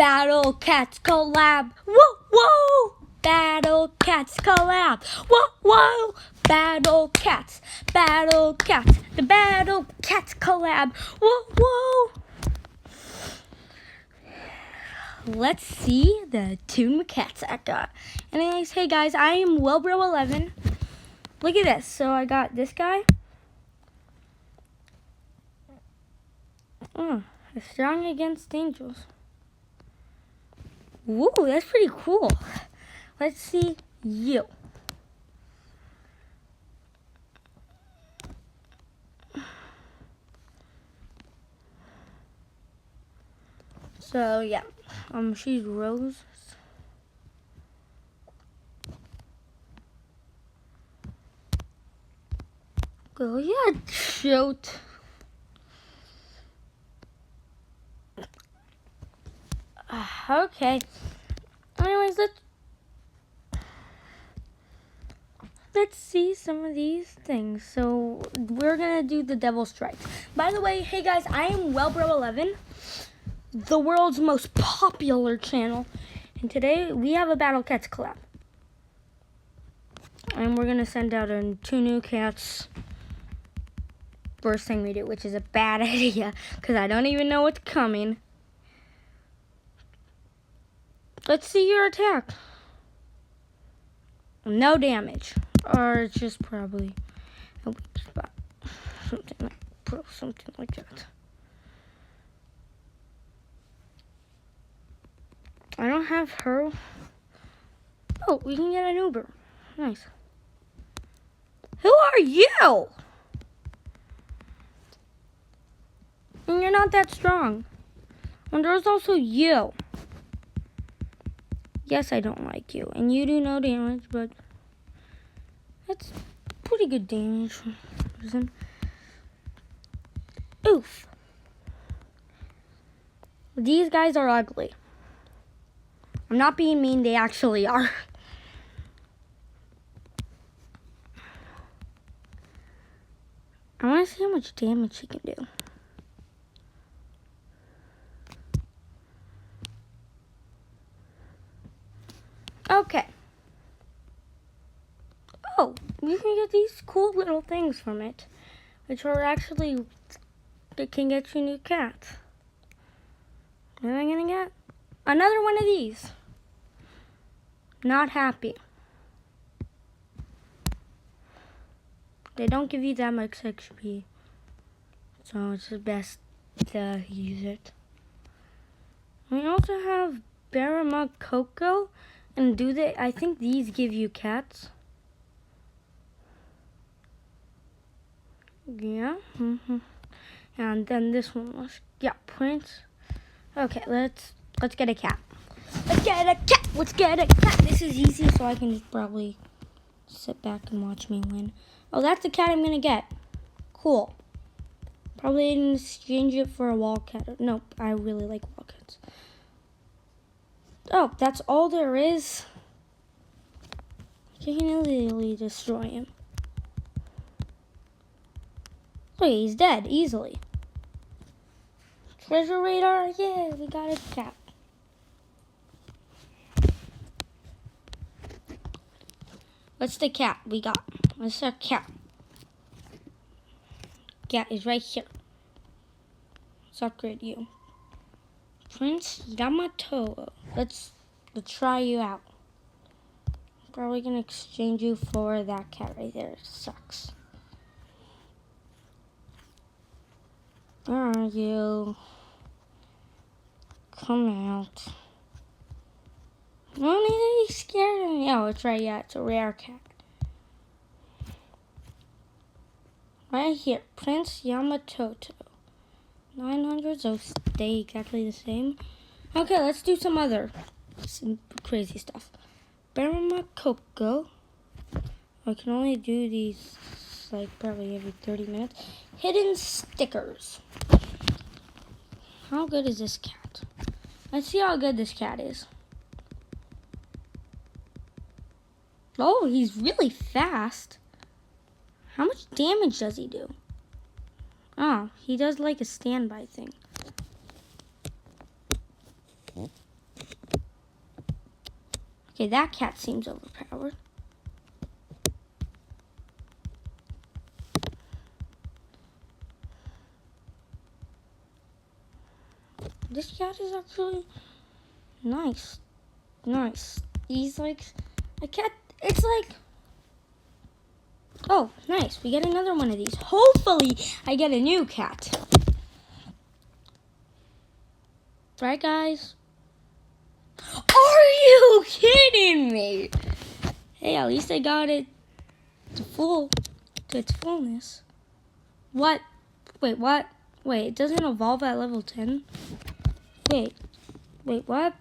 Battle Cats Collab. Whoa, whoa. Battle Cats Collab. Whoa, whoa. Battle Cats. Battle Cats. The Battle Cats Collab. Whoa, whoa. Let's see the two cats I got. Anyways, hey guys, I am Wellbro11. Look at this. So I got this guy. Strong against angels. Woo, that's pretty cool. Let's see you. So yeah, she's Rose. Go yeah, shoot. Okay. Anyways, let's see some of these things. So we're gonna do the Devil Strikes. By the way, hey guys, I am Wellbro11, the world's most popular channel, and today we have a Battle Cats collab, and we're gonna send out 2 new cats. First thing we do, which is a bad idea, because I don't even know what's coming. Let's see your attack. No damage, or it's just probably a weak spot, something like that. I don't have her. Oh, we can get an Uber. Nice. Who are you? And you're not that strong. And there's also you. Yes, I don't like you. And you do no damage, but that's pretty good damage. Oof. These guys are ugly. I'm not being mean, they actually are. I want to see how much damage she can do. Okay. Oh, you can get these cool little things from it, which are actually, that can get you new cats. What am I gonna get? Another one of these. Not happy. They don't give you that much XP, so it's the best to use it. We also have Barama Coco, and I think these give you cats. Yeah. And then this one was, yeah, Prince. Okay, let's get a cat. Let's get a cat. Let's get a cat. This is easy, so I can just probably sit back and watch me win. Oh, that's the cat I'm gonna get. Cool. Probably didn't exchange it for a wall cat. Nope, I really like wall cats. Oh, that's all there is. You can literally destroy him. Look, he's dead easily. Treasure radar, yeah, we got a cat. What's the cat we got? What's our cat? Cat is right here. Let's upgrade you. Prince Yamato. Let's try you out. Probably gonna exchange you for that cat right there. Sucks. Where are you? Come out. I don't need to be scared of me. Oh, it's right, yeah, it's a rare cat. Right here, Prince Yamato. 900, so stay exactly the same. Okay, let's do some crazy stuff. Barama Coco. I can only do these like probably every 30 minutes. Hidden stickers. How good is this cat? Let's see how good this cat is. Oh, he's really fast. How much damage does he do? Oh, he does like a standby thing. Okay, that cat seems overpowered. This cat is actually nice. Nice. He's like a cat. It's like, oh, nice. We get another one of these. Hopefully, I get a new cat. Right, guys? Are you kidding me? Hey, at least I got it to its fullness. What? Wait, what? Wait, it doesn't evolve at level 10? Wait, what?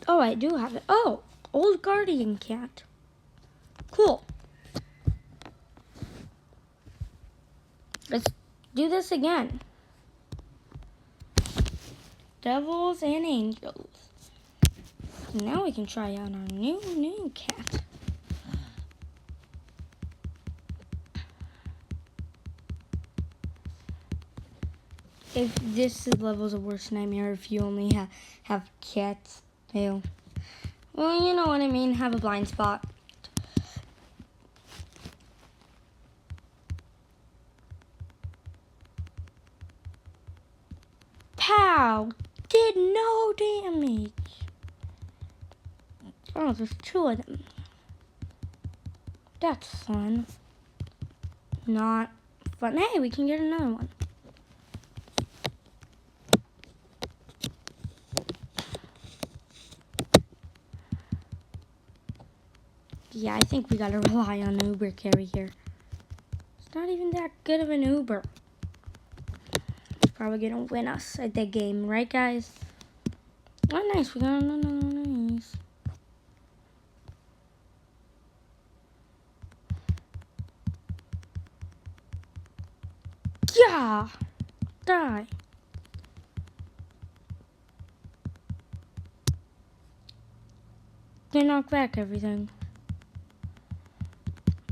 Oh, I do have it. Oh, old guardian cat. Cool. Let's do this again. Devils and angels. Now we can try out our new cat. If this level's a worst nightmare if you only have cats. Ew. Well, you know what I mean. Have a blind spot. Pow! Did no damage. Oh, there's two of them. That's fun. Not fun. Hey, we can get another one. Yeah, I think we gotta rely on Uber carry here. It's not even that good of an Uber. It's probably gonna win us at that game, right, guys? Oh, nice. We got another nice. Yeah! Die. They knock back everything.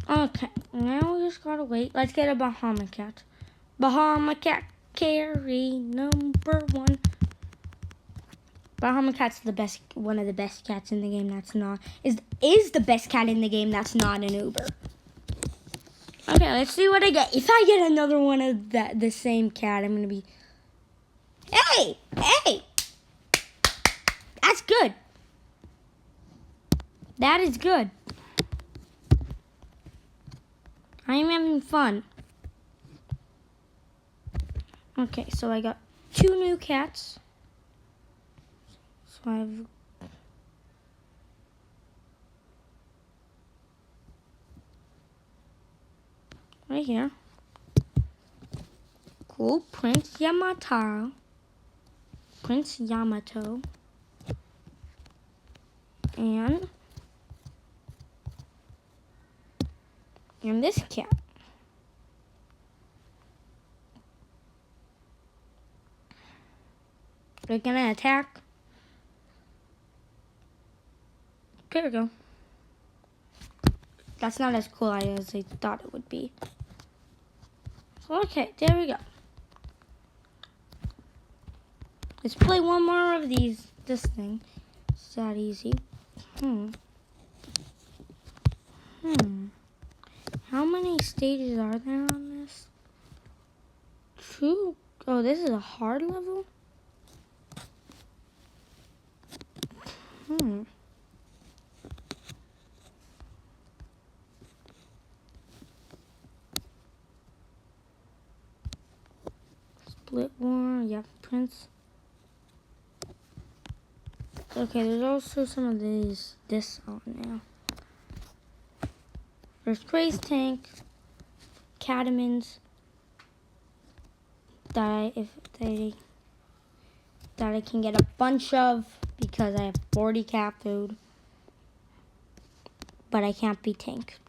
Okay, now we just gotta wait. Let's get a Bahama cat. Bahama cat carry number 1. Bahama cat's one of the best cats in the game. That's not is the best cat in the game. That's not an Uber. Okay, let's see what I get. If I get another one of the same cat, I'm gonna be. Hey, that's good. That is good. I am having fun. Okay, so I got 2 new cats. So I have right here. Cool, Prince Yamato. And this cat. They're gonna attack. There we go. That's not as cool as I thought it would be. Okay, there we go. Let's play one more of this thing. It's that easy. How many stages are there on this? 2? Oh, this is a hard level? Split War, yeah, Prince. Okay, there's also some of this on now. There's Praise Tank, Catamins, that I can get a bunch of because I have 40 cat food. But I can't be Tank.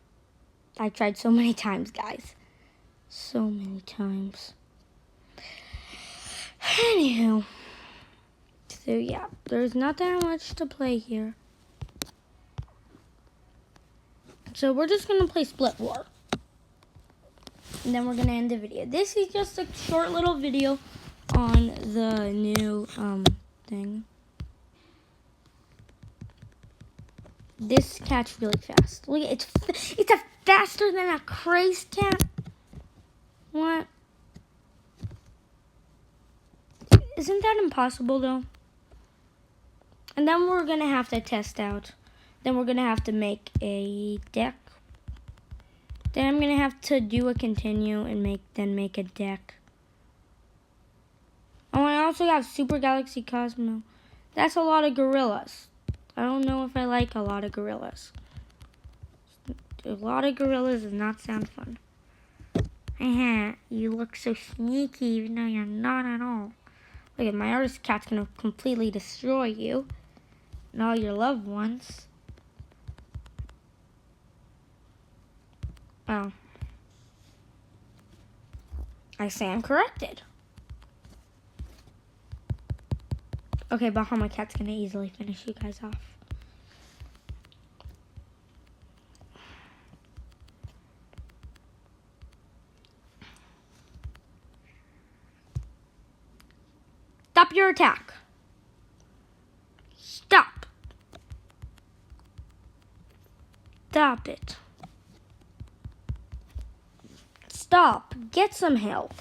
I tried so many times, guys. So many times. Anywho. So yeah, there's not that much to play here. So we're just gonna play Split War. And then we're gonna end the video. This is just a short little video on the new thing. This cat's really fast. Look, it's a faster than a crazed cat. What? Isn't that impossible though? And then we're gonna have to test out. Then we're gonna have to make a deck. Then I'm gonna have to do a continue and make a deck. Oh, I also got Super Galaxy Cosmo. That's a lot of gorillas. I don't know if I like a lot of gorillas. A lot of gorillas does not sound fun. You look so sneaky even though you're not at all. Look at my artist cat's gonna completely destroy you and all your loved ones. Oh. I stand corrected. Okay, Bahama Cat's gonna easily finish you guys off. Stop your attack. Stop. Stop it. Stop. Get some help.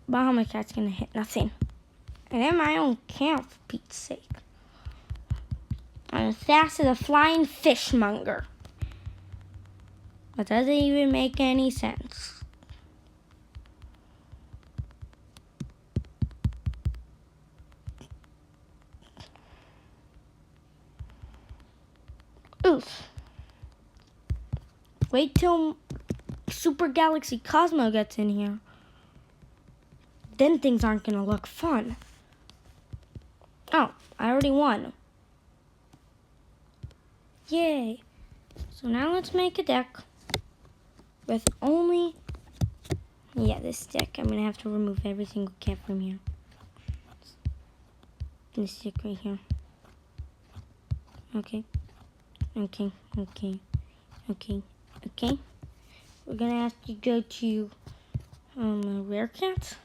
Bahama Cat's gonna hit nothing. And in my own camp, for Pete's sake. I'm as fast as a flying fishmonger. That doesn't even make any sense. Oof. Wait till Super Galaxy Cosmo gets in here. Then things aren't gonna look fun. Oh, I already won. Yay. So now let's make a deck with only, this deck. I'm gonna have to remove every single cat from here. This deck right here. Okay. We're gonna have to go to rare cat.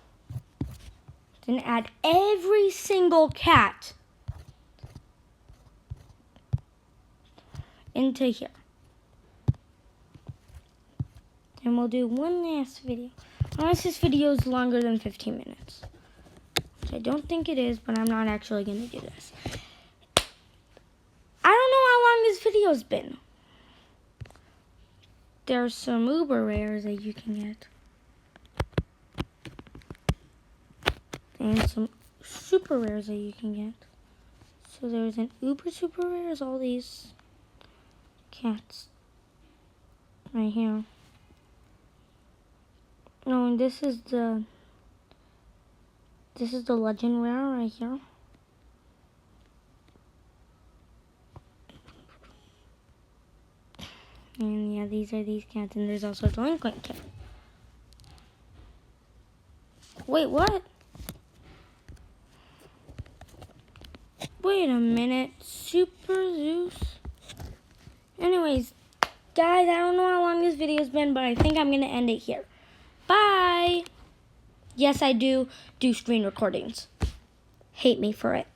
Then add every single cat into here. And we'll do one last video. Unless this video is longer than 15 minutes. Which I don't think it is, but I'm not actually going to do this. I don't know how long this video's been. There's some uber rares that you can get. And some super rares that you can get. So there's an uber super rares, all these cats right here. No, and this is the legend rare right here. And yeah, these are these cats, and there's also a delinquent cat. Wait, what? Wait a minute, Super Zeus? Anyways, guys, I don't know how long this video's been, but I think I'm gonna end it here. Bye! Yes, I do screen recordings. Hate me for it.